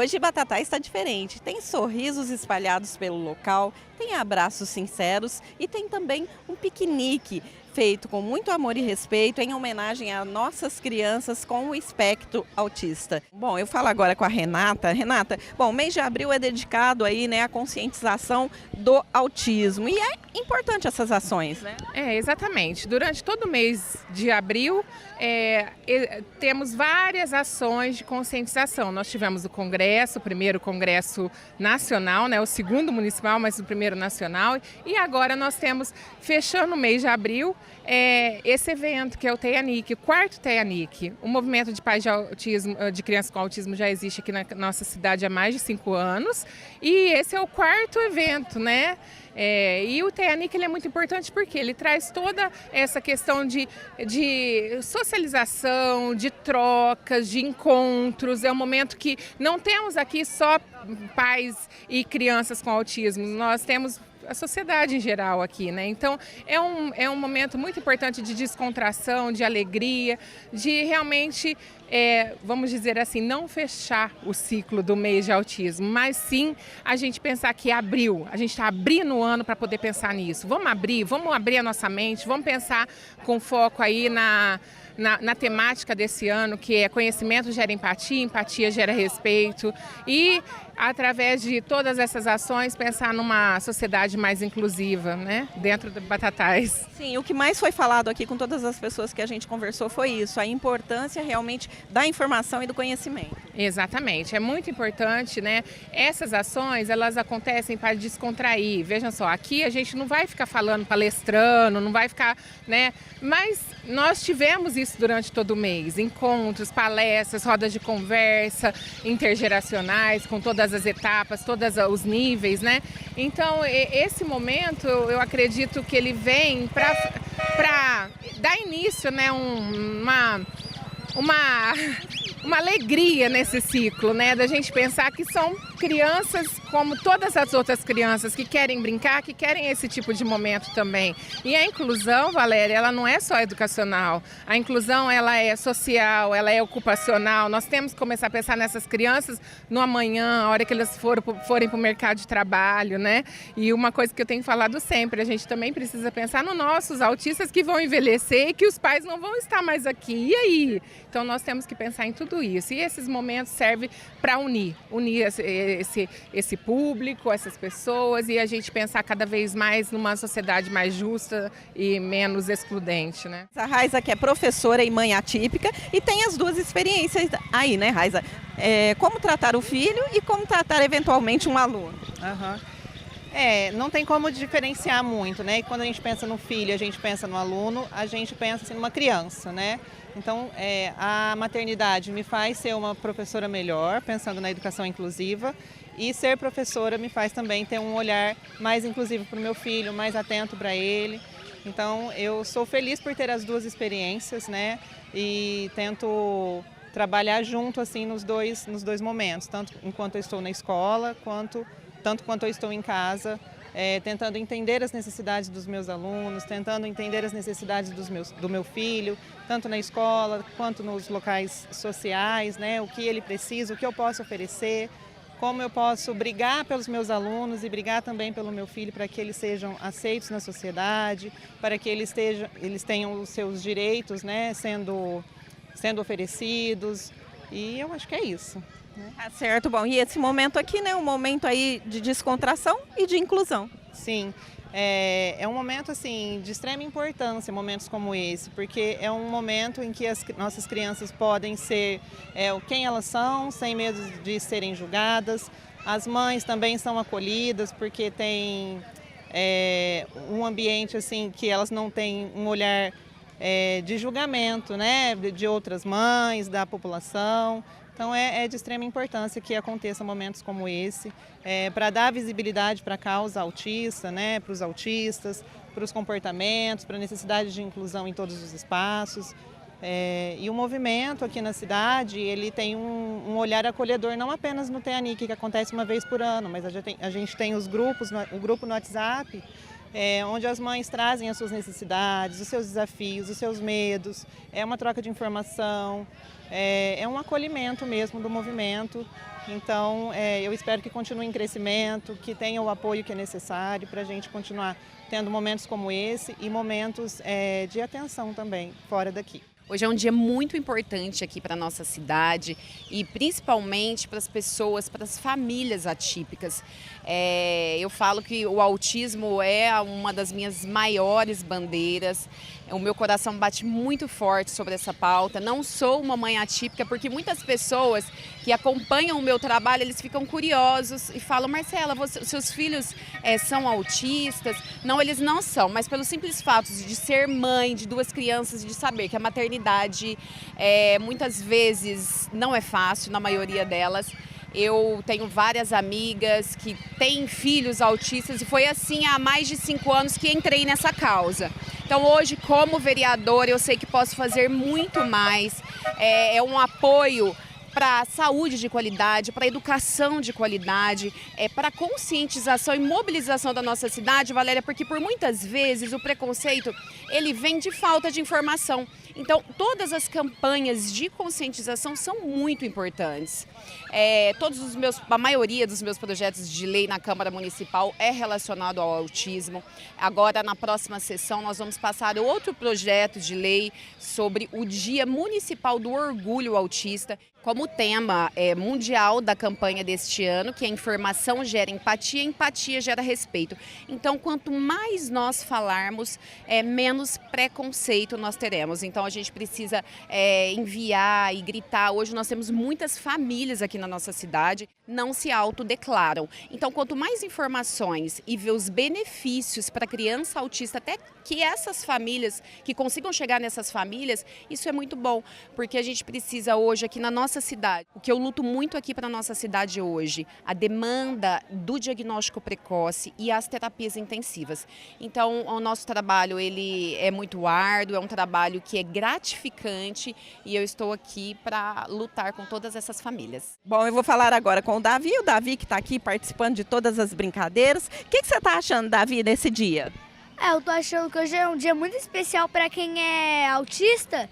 Hoje Batatais está diferente. Tem sorrisos espalhados pelo local, tem abraços sinceros e tem também um piquenique feito com muito amor e respeito em homenagem a nossas crianças com o espectro autista. Bom, eu falo agora com a Renata. Renata, bom, o mês de abril é dedicado aí, né, à conscientização do autismo e é importante essas ações, né? Exatamente. Durante todo o mês de abril, temos várias ações de conscientização. Nós tivemos o congresso, o primeiro congresso nacional, né, o segundo municipal, mas o primeiro nacional. E agora nós temos, fechando o mês de abril, esse evento que é o TEANIC, o quarto TEANIC. O movimento de pais de autismo, de crianças com autismo já existe aqui na nossa cidade há mais de 5 anos. E esse é o quarto evento, né? E o TEANIC ele é muito importante porque ele traz toda essa questão de socialização, de trocas, de encontros. É um momento que não temos aqui só pais e crianças com autismo, nós temos a sociedade em geral aqui, né? Então é um momento muito importante de descontração, de alegria, de realmente, vamos dizer assim, não fechar o ciclo do mês de autismo, mas sim a gente pensar que abriu, a gente está abrindo o ano para poder pensar nisso. Vamos abrir a nossa mente, vamos pensar com foco aí na temática desse ano, que é conhecimento gera empatia, empatia gera respeito e, através de todas essas ações, pensar numa sociedade mais inclusiva, né, dentro do Batatais. Sim, o que mais foi falado aqui com todas as pessoas que a gente conversou foi isso, a importância realmente da informação e do conhecimento. Exatamente, é muito importante, né? Essas ações, elas acontecem para descontrair. Vejam só, aqui a gente não vai ficar falando palestrando, não vai ficar, né? Mas nós tivemos isso durante todo o mês, encontros, palestras, rodas de conversa intergeracionais, com todas as etapas, todos os níveis, né? Então, esse momento, eu acredito que ele vem para dar início, né? Uma alegria nesse ciclo, né? Da gente pensar que são crianças como todas as outras crianças que querem brincar, que querem esse tipo de momento também. E a inclusão, Valéria, ela não é só educacional. A inclusão, ela é social, ela é ocupacional. Nós temos que começar a pensar nessas crianças no amanhã, a hora que elas forem para o mercado de trabalho, né? E uma coisa que eu tenho falado sempre, a gente também precisa pensar nos nossos autistas que vão envelhecer e que os pais não vão estar mais aqui. E aí? Então nós temos que pensar em tudo isso. E esses momentos servem para unir esse público, essas pessoas, e a gente pensar cada vez mais numa sociedade mais justa e menos excludente, né? A Raiza, que é professora e mãe atípica, e tem as duas experiências aí, né, Raiza? Como tratar o filho e como tratar eventualmente um aluno. Uhum. Não tem como diferenciar muito, né? E quando a gente pensa no filho, a gente pensa no aluno, a gente pensa assim, numa criança, né? Então, a maternidade me faz ser uma professora melhor, pensando na educação inclusiva, e ser professora me faz também ter um olhar mais inclusivo para o meu filho, mais atento para ele. Então, eu sou feliz por ter as duas experiências, né? E tento trabalhar junto assim nos dois momentos, tanto enquanto eu estou na escola, tanto quanto eu estou em casa, tentando entender as necessidades dos meus alunos, tentando entender as necessidades do meu filho, tanto na escola quanto nos locais sociais, né? O que ele precisa, o que eu posso oferecer, como eu posso brigar pelos meus alunos e brigar também pelo meu filho para que eles sejam aceitos na sociedade, para que eles tenham os seus direitos, né, sendo oferecidos, e eu acho que é isso. Tá certo, bom, e esse momento aqui, né, um momento aí de descontração e de inclusão. Sim, é um momento assim de extrema importância, momentos como esse, porque é um momento em que as nossas crianças podem ser quem elas são, sem medo de serem julgadas. As mães também são acolhidas, porque tem um ambiente assim que elas não têm um olhar de julgamento, né, de outras mães, da população. Então é de extrema importância que aconteçam momentos como esse, para dar visibilidade para a causa autista, né, para os autistas, para os comportamentos, para a necessidade de inclusão em todos os espaços. E o movimento aqui na cidade, ele tem um olhar acolhedor não apenas no TEANIC, que acontece uma vez por ano, mas a gente tem o grupo no WhatsApp, onde as mães trazem as suas necessidades, os seus desafios, os seus medos, é uma troca de informação, é um acolhimento mesmo do movimento. Então, eu espero que continue em crescimento, que tenha o apoio que é necessário para a gente continuar tendo momentos como esse e momentos de atenção também, fora daqui. Hoje é um dia muito importante aqui para a nossa cidade e principalmente para as pessoas, para as famílias atípicas. Eu falo que o autismo é uma das minhas maiores bandeiras. O meu coração bate muito forte sobre essa pauta. Não sou uma mãe atípica porque muitas pessoas que acompanham o meu trabalho, eles ficam curiosos e falam: Marcela, seus filhos são autistas? Não, eles não são, mas pelo simples fato de ser mãe de duas crianças, de saber que a maternidade muitas vezes não é fácil, na maioria delas. Eu tenho várias amigas que têm filhos autistas e foi assim há mais de 5 anos que entrei nessa causa. Então hoje, como vereadora, eu sei que posso fazer muito mais. É um apoio para a saúde de qualidade, para a educação de qualidade, para a conscientização e mobilização da nossa cidade, Valéria, porque por muitas vezes o preconceito ele vem de falta de informação. Então, todas as campanhas de conscientização são muito importantes. A maioria dos meus projetos de lei na Câmara Municipal é relacionado ao autismo. Agora, na próxima sessão, nós vamos passar outro projeto de lei sobre o Dia Municipal do Orgulho Autista, como tema mundial da campanha deste ano, que a informação gera empatia, empatia gera respeito. Então, quanto mais nós falarmos, menos preconceito nós teremos. Então, a gente precisa enviar e gritar. Hoje nós temos muitas famílias aqui na nossa cidade, não se autodeclaram. Então, quanto mais informações e ver os benefícios para a criança autista, até que essas famílias, que consigam chegar nessas famílias, isso é muito bom, porque a gente precisa hoje aqui na nossa cidade, o que eu luto muito aqui para a nossa cidade hoje, a demanda do diagnóstico precoce e as terapias intensivas. Então, o nosso trabalho ele é muito árduo, é um trabalho que é gratificante e eu estou aqui para lutar com todas essas famílias. Bom, eu vou falar agora com o Davi que está aqui participando de todas as brincadeiras. O que você está achando, Davi, desse dia? Eu tô achando que hoje é um dia muito especial para quem é autista,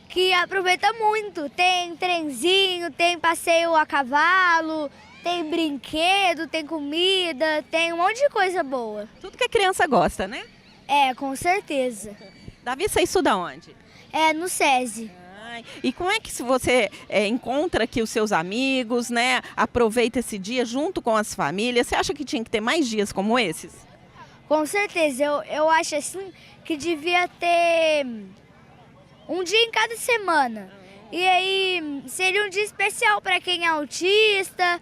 que aproveita muito. Tem trenzinho, tem passeio a cavalo, tem brinquedo, tem comida, tem um monte de coisa boa. Tudo que a criança gosta, né? Com certeza. Davi, você estuda onde? No SESI. E como é que se você encontra aqui os seus amigos, né? Aproveita esse dia junto com as famílias. Você acha que tinha que ter mais dias como esses? Com certeza. Eu acho assim que devia ter um dia em cada semana. E aí seria um dia especial para quem é autista.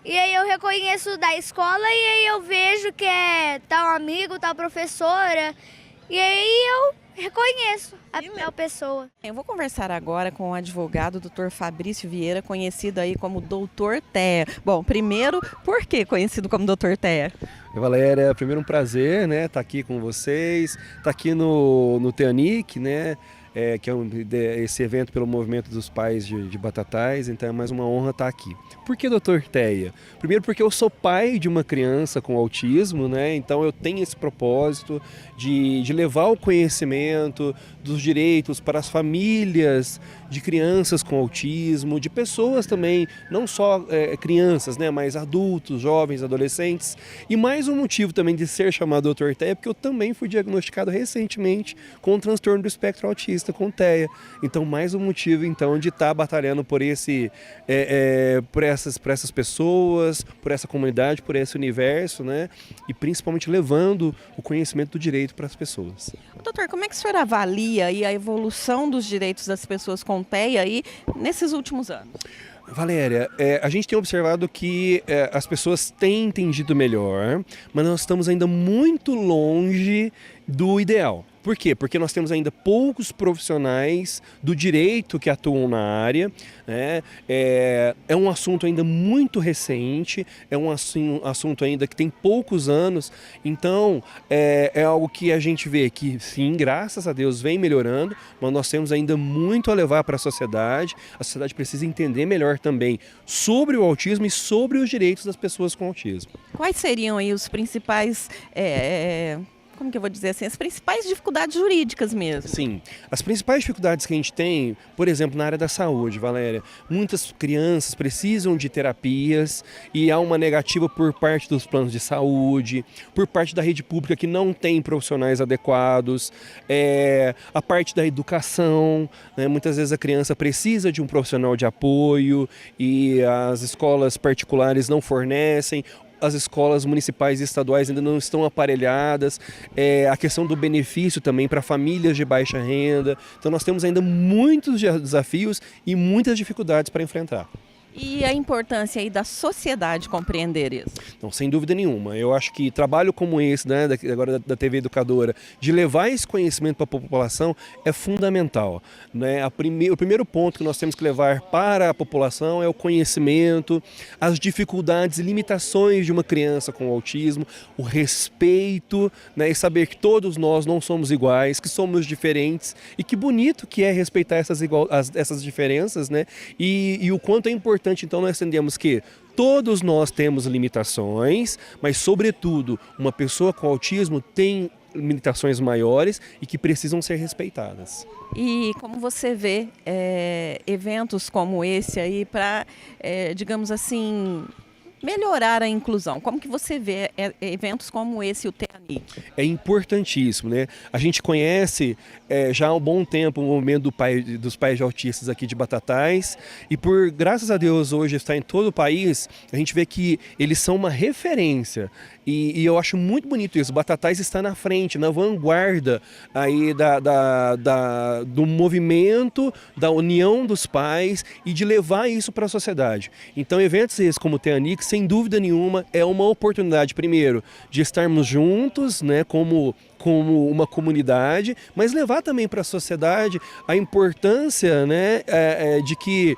E aí eu reconheço da escola e aí eu vejo que é tal amigo, tal professora. E aí eu reconheço a pessoa. Eu vou conversar agora com o advogado Dr. Fabrício Vieira, conhecido aí como Dr. Thea. Bom, primeiro, por que conhecido como Dr. Thea? Valéria, primeiro um prazer, né, estar aqui com vocês, estar aqui no Teanic, né, que é esse evento pelo movimento dos pais de Batatais, então é mais uma honra estar aqui. Por que Dr. Thea? Primeiro porque eu sou pai de uma criança com autismo, né? Então eu tenho esse propósito de levar o conhecimento dos direitos para as famílias de crianças com autismo, de pessoas também, não só crianças, né? Mas adultos, jovens, adolescentes. E mais um motivo também de ser chamado Dr. Thea é porque eu também fui diagnosticado recentemente com um transtorno do espectro autista, com TEA. Então mais um motivo então de estar batalhando por por essas pessoas, por essa comunidade, por esse universo, né? E principalmente levando o conhecimento do direito para as pessoas. Doutor, como é que o senhor avalia aí a evolução dos direitos das pessoas com TEA aí nesses últimos anos? Valéria, a gente tem observado que as pessoas têm entendido melhor, mas nós estamos ainda muito longe do ideal. Por quê? Porque nós temos ainda poucos profissionais do direito que atuam na área, né? É um assunto ainda muito recente, é um assunto ainda que tem poucos anos, então é algo que a gente vê que sim, graças a Deus vem melhorando, mas nós temos ainda muito a levar para a sociedade precisa entender melhor também sobre o autismo e sobre os direitos das pessoas com autismo. Quais seriam aí os principais como que eu vou dizer assim, as principais dificuldades jurídicas mesmo. Sim, as principais dificuldades que a gente tem, por exemplo, na área da saúde, Valéria, muitas crianças precisam de terapias e há uma negativa por parte dos planos de saúde, por parte da rede pública que não tem profissionais adequados, a parte da educação, né? Muitas vezes a criança precisa de um profissional de apoio e as escolas particulares não fornecem. As escolas municipais e estaduais ainda não estão aparelhadas, a questão do benefício também para famílias de baixa renda. Então nós temos ainda muitos desafios e muitas dificuldades para enfrentar. E a importância aí da sociedade compreender isso? Não, sem dúvida nenhuma. Eu acho que trabalho como esse, né, agora da TV Educadora, de levar esse conhecimento para a população é fundamental, né? O primeiro ponto que nós temos que levar para a população é o conhecimento, as dificuldades e limitações de uma criança com autismo, o respeito, né, e saber que todos nós não somos iguais, que somos diferentes e que bonito que é respeitar essas diferenças, né? E o quanto é importante. Então nós entendemos que todos nós temos limitações, mas sobretudo uma pessoa com autismo tem limitações maiores e que precisam ser respeitadas. E como você vê eventos como esse aí para, digamos assim, melhorar a inclusão? Como que você vê eventos como esse, o TEANIC? É importantíssimo, né? A gente conhece já há um bom tempo o movimento dos pais de autistas aqui de Batatais e graças a Deus hoje está em todo o país, a gente vê que eles são uma referência e eu acho muito bonito isso. Batatais está na frente, na vanguarda aí do movimento, da união dos pais e de levar isso para a sociedade. Então eventos esses como o TEANIC, sem dúvida nenhuma, é uma oportunidade, primeiro, de estarmos juntos, né, como uma comunidade, mas levar também para a sociedade a importância, né, de que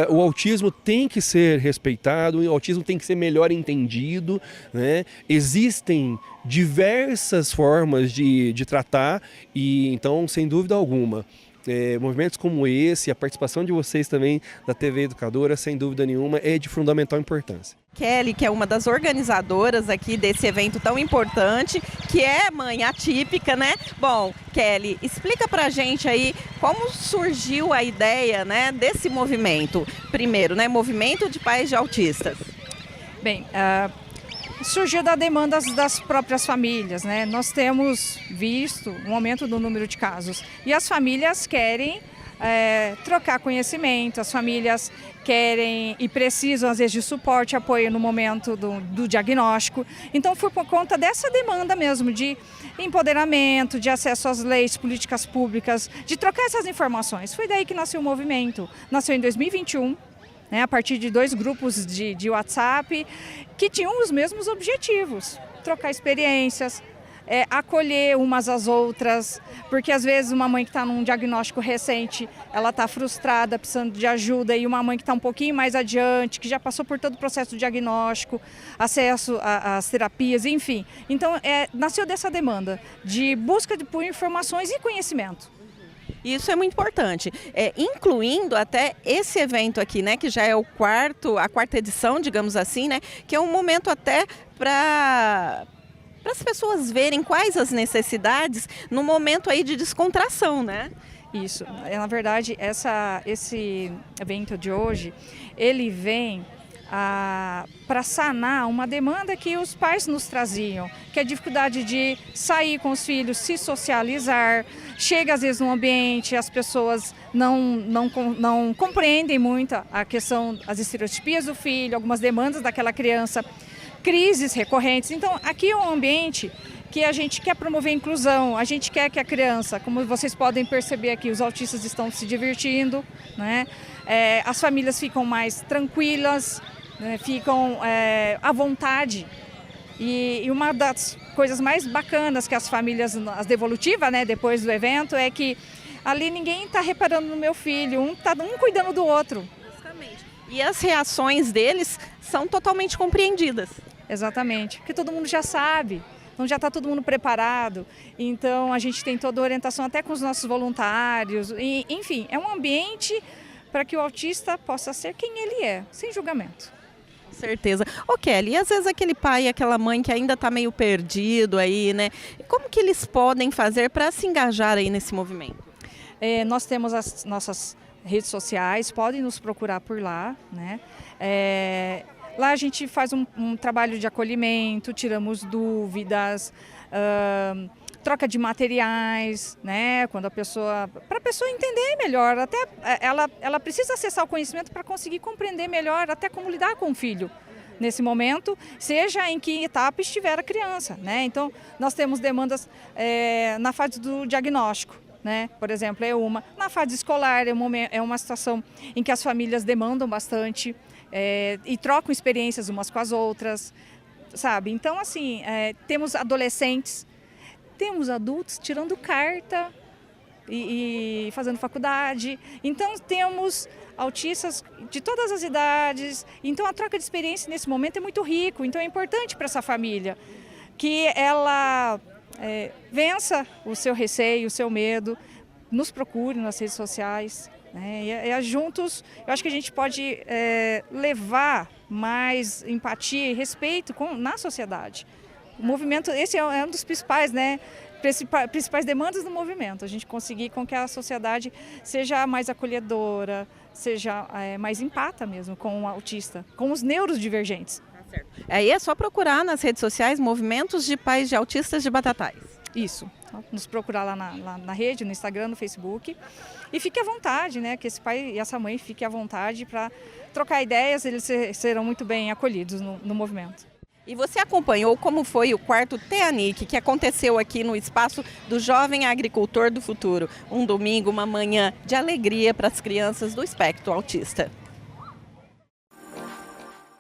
o autismo tem que ser respeitado, o autismo tem que ser melhor entendido, né? Existem diversas formas de tratar e então, sem dúvida alguma, movimentos como esse, a participação de vocês também da TV Educadora, sem dúvida nenhuma, é de fundamental importância. Kelly, que é uma das organizadoras aqui desse evento tão importante, que é mãe atípica, né? Bom, Kelly, explica pra gente aí como surgiu a ideia, né, desse movimento. Primeiro, né, movimento de pais de autistas. Bem, surgiu da demanda das próprias famílias, né? Nós temos visto um aumento do número de casos e as famílias querem trocar conhecimento, as famílias querem e precisam às vezes de suporte, apoio no momento do diagnóstico. Então foi por conta dessa demanda mesmo de empoderamento, de acesso às leis, políticas públicas, de trocar essas informações. Foi daí que nasceu o movimento, nasceu em 2021. Né, a partir de 2 grupos de WhatsApp que tinham os mesmos objetivos, trocar experiências, acolher umas às outras, porque às vezes uma mãe que está num diagnóstico recente, ela está frustrada, precisando de ajuda, e uma mãe que está um pouquinho mais adiante, que já passou por todo o processo do diagnóstico, acesso às terapias, enfim. Então nasceu dessa demanda de busca por informações e conhecimento. Isso é muito importante, incluindo até esse evento aqui, né, que já é a quarta edição, digamos assim, né, que é um momento até para as pessoas verem quais as necessidades no momento aí de descontração, né? Isso, na verdade, esse evento de hoje, ele vem para sanar uma demanda que os pais nos traziam, que é a dificuldade de sair com os filhos, se socializar. Chega às vezes no ambiente, as pessoas não compreendem muito a questão, as estereotipias do filho, algumas demandas daquela criança, crises recorrentes. Então aqui é um ambiente que a gente quer promover a inclusão, a gente quer que a criança, como vocês podem perceber aqui, os autistas estão se divertindo, né? As famílias ficam mais tranquilas, né? Ficam à vontade. E uma das coisas mais bacanas que as famílias, as devolutivas, né, depois do evento, é que ali ninguém está reparando no meu filho, um cuidando do outro. Exatamente. E as reações deles são totalmente compreendidas. Exatamente, porque todo mundo já sabe. Então já está todo mundo preparado, então a gente tem toda a orientação até com os nossos voluntários, enfim, é um ambiente para que o autista possa ser quem ele é, sem julgamento. Certeza. Ô Kelly, e às vezes aquele pai e aquela mãe que ainda está meio perdido aí, né? Como que eles podem fazer para se engajar aí nesse movimento? Nós temos as nossas redes sociais, podem nos procurar por lá, né? Lá a gente faz um trabalho de acolhimento, tiramos dúvidas, troca de materiais, né? Quando para a pessoa entender melhor, até ela precisa acessar o conhecimento para conseguir compreender melhor até como lidar com o filho nesse momento, seja em que etapa estiver a criança, né? Então nós temos demandas na fase do diagnóstico, né? Por exemplo, na fase escolar é uma situação em que as famílias demandam bastante e trocam experiências umas com as outras, sabe? Então assim, temos adolescentes, temos adultos tirando carta e fazendo faculdade. Então temos autistas de todas as idades. Então a troca de experiência nesse momento é muito rico. Então é importante para essa família que ela vença o seu receio, o seu medo, nos procure nas redes sociais. E juntos, eu acho que a gente pode levar mais empatia e respeito na sociedade. O movimento, esse é um dos principais, né, principais demandas do movimento, a gente conseguir com que a sociedade seja mais acolhedora, seja mais empata mesmo com o autista, com os neurodivergentes. Aí é só procurar nas redes sociais Movimentos de Pais de Autistas de Batatais. Isso, nos procurar lá na rede, no Instagram, no Facebook, e fique à vontade, né, que esse pai e essa mãe fiquem à vontade para trocar ideias, eles serão muito bem acolhidos no movimento. E você acompanhou como foi o quarto TEANIC, que aconteceu aqui no espaço do Jovem Agricultor do Futuro. Um domingo, uma manhã de alegria para as crianças do espectro autista.